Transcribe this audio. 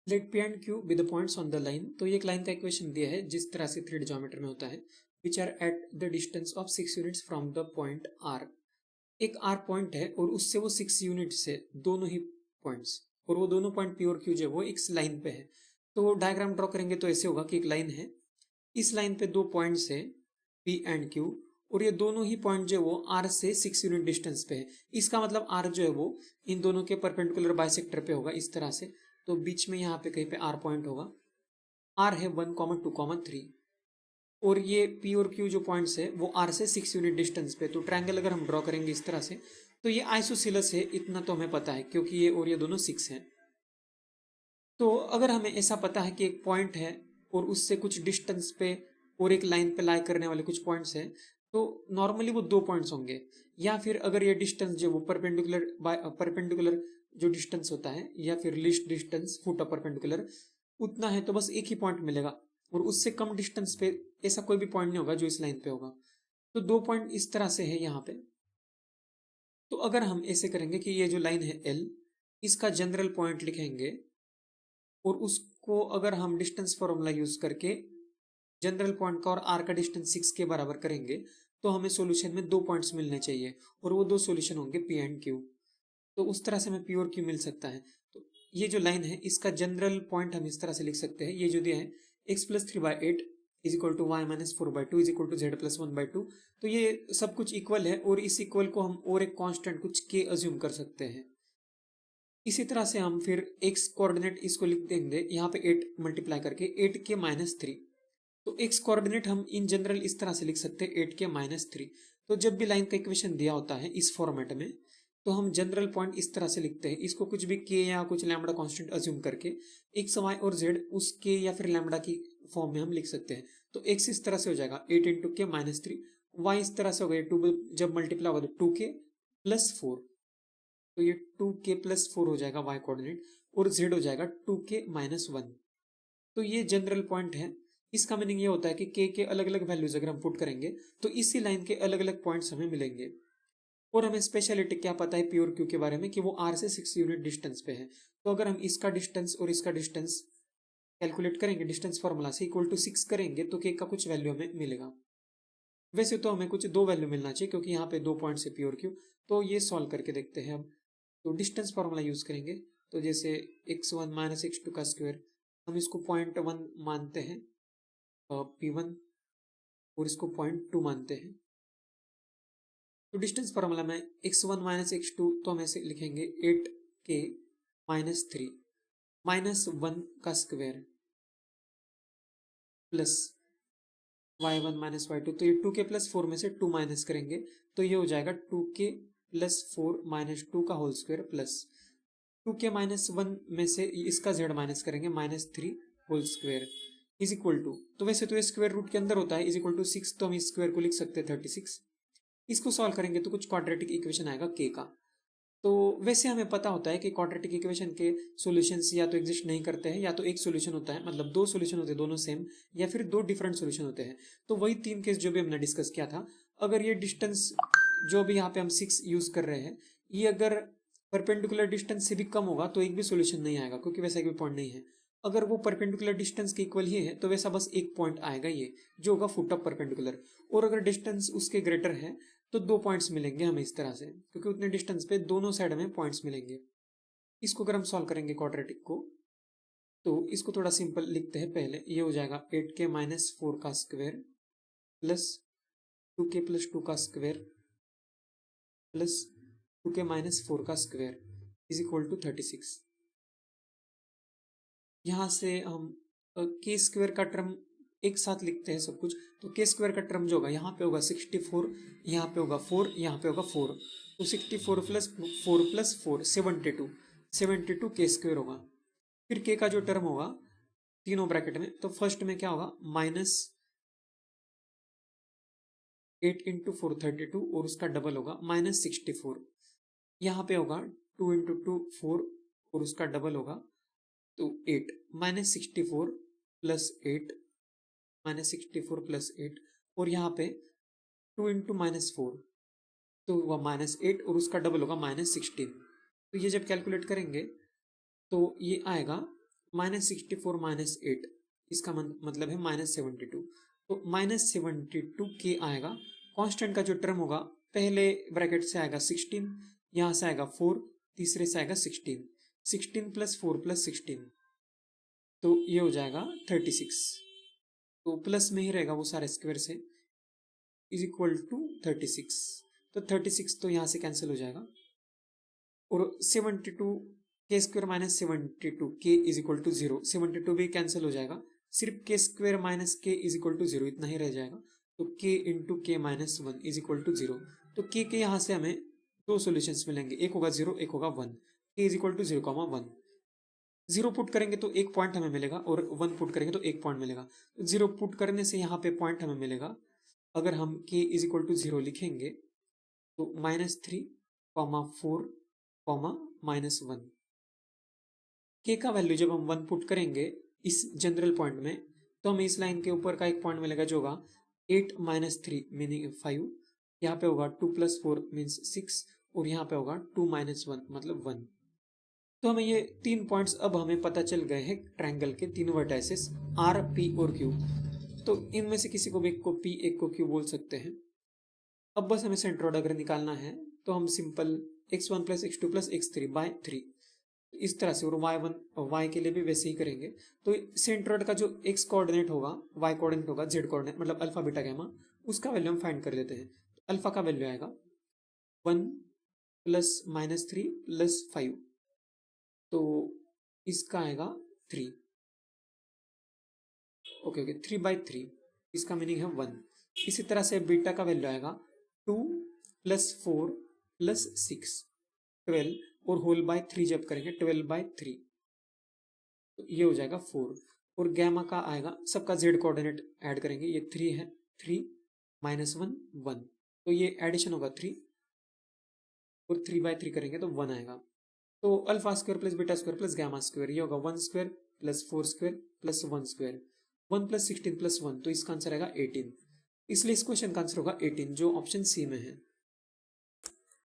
Late P and Q with the points on the line. तो ये एक line का इक्वेशन दिया है जिस तरह से थ्री ज्योमेट्री में होता है, which are at the distance of 6 units from the point R. एक आर पॉइंट है और उससे वो 6 यूनिट से दोनों ही पॉइंट्स, और वो दोनों पॉइंट पी और क्यू जो है वो इस लाइन पे है। तो डायग्राम ड्रॉ करेंगे तो ऐसे होगा कि एक लाइन है, इस लाइन पे दो पॉइंट्स है पी एंड क्यू, और ये दोनों ही पॉइंट जो है वो आर से 6 यूनिट डिस्टेंस पे है। इसका मतलब आर जो है वो इन दोनों के परपेंडिकुलर बाइसेक्टर पे होगा इस तरह से। तो बीच में यहाँ पे कहीं पे आर पॉइंट होगा, आर है 1, 2, 3, और ये पी और क्यू जो पॉइंट्स है वो आर से 6 यूनिट डिस्टेंस पे। तो ट्रायंगल अगर हम ड्रॉ करेंगे इस तरह से, तो ये आइसोसिलस है, इतना तो हमें पता है क्योंकि ये और ये दोनों 6 हैं। तो अगर हमें ऐसा पता है कि एक पॉइंट है और उससे कुछ डिस्टेंस पे और एक लाइन पे लाई करने वाले कुछ पॉइंट्स हैं, तो नॉर्मली वो दो पॉइंट्स होंगे। या फिर अगर ये डिस्टेंस जो वो परपेंडिकुलर जो डिस्टेंस होता है, या फिर least distance foot of perpendicular उतना है, तो बस एक ही पॉइंट मिलेगा, और उससे कम डिस्टेंस पे ऐसा कोई भी पॉइंट नहीं होगा जो इस लाइन पे होगा। तो दो पॉइंट इस तरह से है यहाँ पे। तो अगर हम ऐसे करेंगे कि ये जो लाइन है एल, इसका जनरल पॉइंट लिखेंगे, और उसको अगर हम डिस्टेंस फॉर्मूला यूज करके जनरल पॉइंट का और आर का डिस्टेंस 6 के बराबर करेंगे, तो हमें सॉल्यूशन में दो पॉइंट्स मिलने चाहिए, और वो दो सॉल्यूशन होंगे पी एंड क्यू। तो उस तरह से हमें पी और क्यू मिल सकता है। तो ये जो लाइन है इसका जनरल पॉइंट हम इस तरह से लिख सकते हैं, ये जो दिया है x+3/8 is equal to y-4/2 is equal to z+1/2। तो ये सब कुछ इक्वल है, और इस इक्वल को हम और एक कांस्टेंट कुछ के अज्यूम कर सकते हैं। इसी तरह से हम फिर x कोऑर्डिनेट इसको लिख देंगे यहाँ पे 8 मल्टीप्लाई करके 8 के -3। तो x कोऑर्डिनेट हम इन जनरल इस तरह से लिख सकते हैं 8 के -3। तो जब भी लाइन का इक्वेशन दिया होता है इस फॉर्मेट में, तो हम जनरल पॉइंट इस तरह से लिखते हैं, इसको कुछ भी k या कुछ लैम्बडा कांस्टेंट अज्यूम करके x y और z उस k या फिर लैम्बडा की फॉर्म में हम लिख सकते हैं। तो x इस तरह से हो जाएगा 8 × के -3, y इस तरह से हो गया 2 जब मल्टीप्लाई होगा तो 2k+4। तो ये 2k+4 हो जाएगा y कोऑर्डिनेट, और z हो जाएगा 2k-1। तो ये जनरल पॉइंट है। इसका मीनिंग ये होता है कि k के अलग अलग वैल्यूज अगर हम पुट करेंगे तो इसी लाइन के अलग अलग पॉइंट्स हमें मिलेंगे। और हमें स्पेशलिटी क्या पता है पी और क्यू के बारे में, कि वो आर से 6 यूनिट डिस्टेंस पे है। तो अगर हम इसका डिस्टेंस और इसका डिस्टेंस कैलकुलेट करेंगे डिस्टेंस फॉर्मूला से, इक्वल टू 6 करेंगे तो k का कुछ वैल्यू हमें मिलेगा। वैसे तो हमें कुछ दो वैल्यू मिलना चाहिए क्योंकि यहाँ पे दो पॉइंट्स है पी और क्यू। तो ये सॉल्व करके देखते हैं अब। तो डिस्टेंस फॉर्मूला यूज करेंगे, तो जैसे x1 - x2 का स्क्वायर, हम इसको 0.1 मानते हैं P1, और इसको 0.2 मानते हैं। तो डिस्टेंस फॉर्मूला में x1 - x2 तो हम ऐसे लिखेंगे 8k-3 -1 का स्क्वायर प्लस y1 - y2। तो ये 2k+4 में से 2 माइनस करेंगे, तो ये हो जाएगा 2k+4 - 2 का होल स्क्वायर प्लस 2k-1 में से इसका z माइनस करेंगे -3 whole square is equal to, तो वैसे तो ये स्क्वायर रूट के अंदर होता है, इज इक्वल टू 6, तो हम इस स्क्वायर को लिख सकते हैं 36। इसको सॉल्व करेंगे तो कुछ क्वाड्रेटिक इक्वेशन आएगा k का। तो वैसे हमें पता होता है कि क्वाड्रेटिक इक्वेशन के सॉल्यूशंस या तो एग्जिस्ट नहीं करते हैं, या तो एक सॉल्यूशन होता है, मतलब दो सॉल्यूशन होते हैं दोनों सेम, या फिर दो डिफरेंट सॉल्यूशन होते हैं। तो वही तीन केस जो भी हमने डिस्कस किया था। अगर ये डिस्टेंस जो भी यहाँ पे हम 6 यूज कर रहे हैं, ये अगर परपेंडिकुलर डिस्टेंस से भी कम होगा तो एक भी सॉल्यूशन नहीं आएगा, क्योंकि वैसा एक भी पॉइंट नहीं है। अगर वो परपेंडिकुलर डिस्टेंस के इक्वल ही है तो वैसा बस एक पॉइंट आएगा, ये जो होगा फुट ऑफ परपेंडिकुलर। और अगर डिस्टेंस उसके ग्रेटर है तो दो पॉइंट्स मिलेंगे हमें इस तरह से, क्योंकि उतने डिस्टेंस पे दोनों साइड में पॉइंट्स मिलेंगे। इसको अगर हम सॉल्व करेंगे क्वाड्रेटिक को, तो इसको थोड़ा सिंपल लिखते हैं। पहले ये हो जाएगा 8k-4 का स्क्वायर प्लस 2k+2 का स्क्वायर प्लस 2k-4 का स्क्वायर इज इक्वल टू 36। यहाँ से हम के स्क्वायर का टर्म एक साथ लिखते हैं सब कुछ। तो के स्क्वायर का टर्म जो होगा यहाँ पे होगा 64, यहाँ पे होगा 4, यहाँ पे होगा 4। तो 64 + 4 + 4 72, 72 के स्क्वायर होगा। फिर के का जो टर्म होगा तीनों ब्रैकेट में, तो फर्स्ट में क्या होगा -8 × 4 32, और उसका डबल होगा -64। यहाँ पे होगा 2 × 2 4, और उसका डबल होगा तो 8 -64 + 8 -64 + 8, और यहाँ पे 2 × -4 तो हुआ -8, और उसका डबल होगा -16। तो ये जब कैलकुलेट करेंगे तो ये आएगा -64 -8 इसका मतलब है -72। तो -72 के आएगा, कांस्टेंट का जो टर्म होगा पहले ब्रैकेट से आएगा 16, यहाँ से आएगा 4, तीसरे से आएगा 16, 16 + 4 + 16, तो ये हो जाएगा 36। तो प्लस में ही रहेगा वो सारे स्क्वायर से, इज इक्वल टू 36। तो 36 तो यहाँ से कैंसिल हो जाएगा, और 72 के स्क्वायर माइनस 72 के इज इक्वल टू 0, 72 भी कैंसिल हो जाएगा, सिर्फ के स्क्वायर माइनस के इज इक्वल टू 0 इतना ही रह जाएगा। तो के इंटू के माइनस 1 इज इक्वल टू 0। तो के यहाँ से हमें दो सॉल्यूशंस मिलेंगे, एक होगा 0, एक होगा 1। के इज इक्वल टू 0, 1। 0 पुट करेंगे तो एक पॉइंट हमें मिलेगा, और 1 पुट करेंगे तो एक पॉइंट मिलेगा। 0 पुट करने से यहाँ पे पॉइंट हमें मिलेगा। अगर हम के इज इक्वल टू 0 लिखेंगे तो -3, -4, -1। के का वैल्यू जब हम 1 पुट करेंगे इस जनरल पॉइंट में, तो हमें इस लाइन के ऊपर का एक पॉइंट मिलेगा जो होगा 8 - 3 मीनिंग 5, यहाँ पे होगा 2 + 4 मीन्स 6, और यहाँ पे होगा 2 - 1 मतलब 1। तो हमें ये 3 पॉइंट्स अब हमें पता चल गए हैं ट्रायंगल के 3 वर्टाइसेस आर, पी और क्यू। तो इनमें से किसी को भी एक को पी, एक को क्यू बोल सकते हैं। अब बस हमें सेंट्रोइड अगर निकालना है तो हम सिंपल x1 + x2 + x3/3 इस तरह से, और y1 y के लिए भी वैसे ही करेंगे। तो सेंट्रोइड का जो x कोऑर्डिनेट होगा, y कोऑर्डिनेट होगा, z कोऑर्डिनेट मतलब अल्फा बीटा गैमा, उसका वैल्यू हम फाइंड कर लेते हैं। अल्फा का वैल्यू आएगा 1 + -3 + 5, तो इसका आएगा 3। ओके, 3/3, इसका मीनिंग है 1। इसी तरह से बीटा का वैल्यू आएगा 2 + 4 + 6, 12, और होल बाय 3 जब करेंगे 12/3, तो ये हो जाएगा 4। और गैमा का आएगा, सबका जेड कोऑर्डिनेट ऐड करेंगे, ये 3 है, 3 -1 1, तो ये एडिशन होगा 3, और 3/3 करेंगे तो 1 आएगा। तो alpha square + beta square + gamma square, ये होगा 1 स्क्वायर + 4 स्क्वायर + 1 स्क्वायर, 1 + 16 + 1, तो इसका आंसर आएगा 18। इसलिए इस क्वेश्चन का आंसर होगा 18, जो ऑप्शन सी में है।